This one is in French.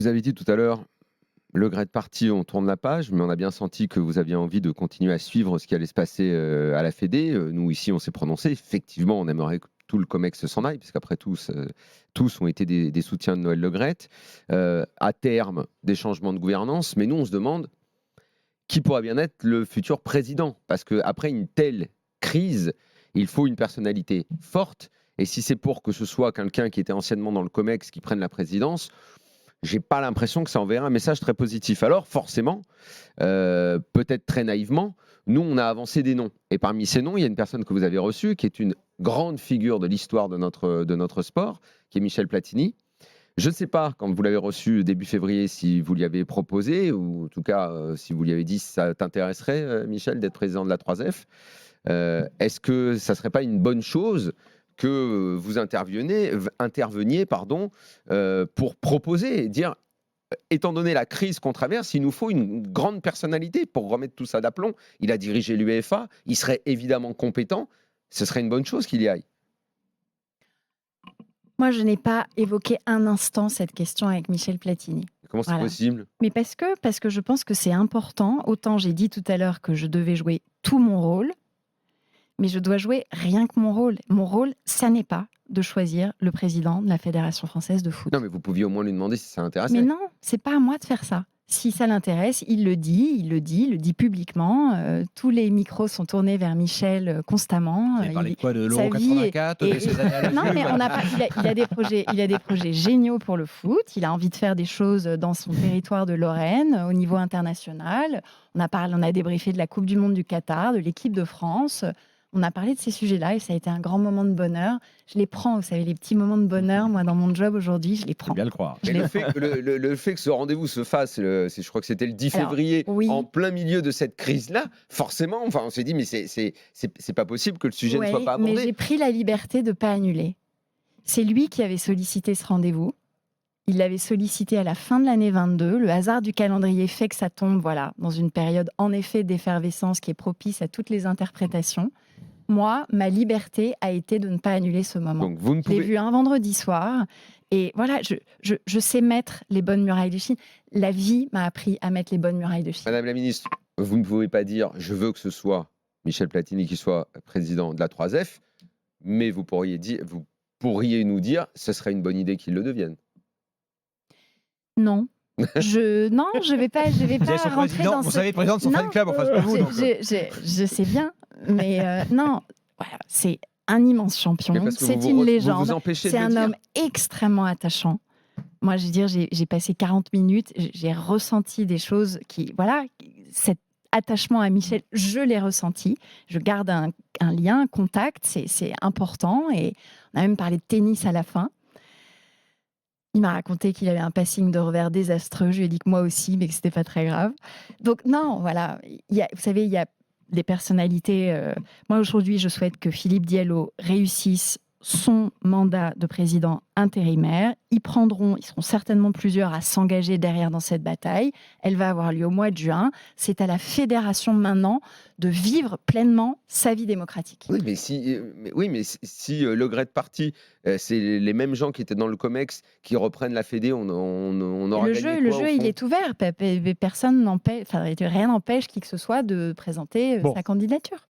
Vous avez dit tout à l'heure, le grade parti, on tourne la page, mais on a bien senti que vous aviez envie de continuer à suivre ce qui allait se passer à la Fédé. Nous, ici, on s'est prononcé. Effectivement, on aimerait que tout le COMEX s'en aille, puisqu'après tous ont été des soutiens de Noël Le Graët. À terme, des changements de gouvernance, mais nous, on se demande qui pourrait bien être le futur président. Parce qu'après une telle crise, il faut une personnalité forte. Et si c'est pour que ce soit quelqu'un qui était anciennement dans le COMEX qui prenne la présidence, j'ai pas l'impression que ça enverrait un message très positif. Alors forcément, peut-être très naïvement, nous on a avancé des noms. Et parmi ces noms, il y a une personne que vous avez reçue, qui est une grande figure de l'histoire de notre sport, qui est Michel Platini. Je ne sais pas, quand vous l'avez reçu début février, si vous lui avez proposé, ou en tout cas si vous lui avez dit si ça t'intéresserait, Michel, d'être président de la 3F. Est-ce que ça ne serait pas une bonne chose que vous interveniez pour proposer et dire, étant donné la crise qu'on traverse, il nous faut une grande personnalité pour remettre tout ça d'aplomb. Il a dirigé l'UEFA, il serait évidemment compétent, ce serait une bonne chose qu'il y aille. Moi, je n'ai pas évoqué un instant cette question avec Michel Platini. Comment c'est Voilà. possible? Mais parce que je pense que c'est important. Autant j'ai dit tout à l'heure que je devais jouer tout mon rôle, mais je dois jouer rien que mon rôle. Mon rôle, ça n'est pas de choisir le président de la Fédération française de foot. Non, mais vous pouviez au moins lui demander si ça l'intéressait. Mais non, c'est pas à moi de faire ça. Si ça l'intéresse, il le dit publiquement. Tous les micros sont tournés vers Michel constamment. Vous avez parlé de quoi, de sa l'Euro vie 84, de ses années à la Non, Juve? mais il a des projets géniaux pour le foot. Il a envie de faire des choses dans son territoire de Lorraine, au niveau international. On a débriefé de la Coupe du Monde du Qatar, de l'équipe de France. On a parlé de ces sujets-là et ça a été un grand moment de bonheur. Je les prends, vous savez, les petits moments de bonheur, moi, dans mon job aujourd'hui, je les Je prends. peux bien le croire. Mais le fait que ce rendez-vous se fasse, je crois que c'était le 10 février, oui. en plein milieu de cette crise-là, forcément, on s'est dit, mais c'est pas possible que le sujet ne soit pas abordé. Mais j'ai pris la liberté de ne pas annuler. C'est lui qui avait sollicité ce rendez-vous. Il l'avait sollicité à la fin de l'année 22. Le hasard du calendrier fait que ça tombe dans une période en effet d'effervescence qui est propice à toutes les interprétations. Moi, ma liberté a été de ne pas annuler ce moment. Donc vous ne Je l'ai pouvez... vu un vendredi soir et voilà, je sais mettre les bonnes murailles de Chine. La vie m'a appris à mettre les bonnes murailles de Chine. Madame la ministre, vous ne pouvez pas dire je veux que ce soit Michel Platini qui soit président de la 3F, mais vous pourriez nous dire ce serait une bonne idée qu'il le devienne. Non. Je vais pas rentrer dans vous savez, président de son fan club en face de vous. Je sais bien, mais non. Voilà, c'est un immense champion, c'est une légende, c'est un homme extrêmement attachant. Moi, je veux dire, j'ai passé 40 minutes, j'ai ressenti des choses cet attachement à Michel, je l'ai ressenti. Je garde un lien, un contact, c'est important. Et on a même parlé de tennis à la fin. Il m'a raconté qu'il avait un passing de revers désastreux. Je lui ai dit que moi aussi, mais que c'était pas très grave. Donc non, voilà. Vous savez, il y a des personnalités. Moi, aujourd'hui, je souhaite que Philippe Diallo réussisse son mandat de président intérimaire. Ils seront certainement plusieurs à s'engager derrière dans cette bataille. Elle va avoir lieu au mois de juin. C'est à la fédération maintenant de vivre pleinement sa vie démocratique. Oui, mais si le grade parti, c'est les mêmes gens qui étaient dans le COMEX qui reprennent la Fédé, on aura le gagné jeu, quoi, au fond il est ouvert. Personne n'empêche, rien n'empêche qui que ce soit de présenter sa candidature.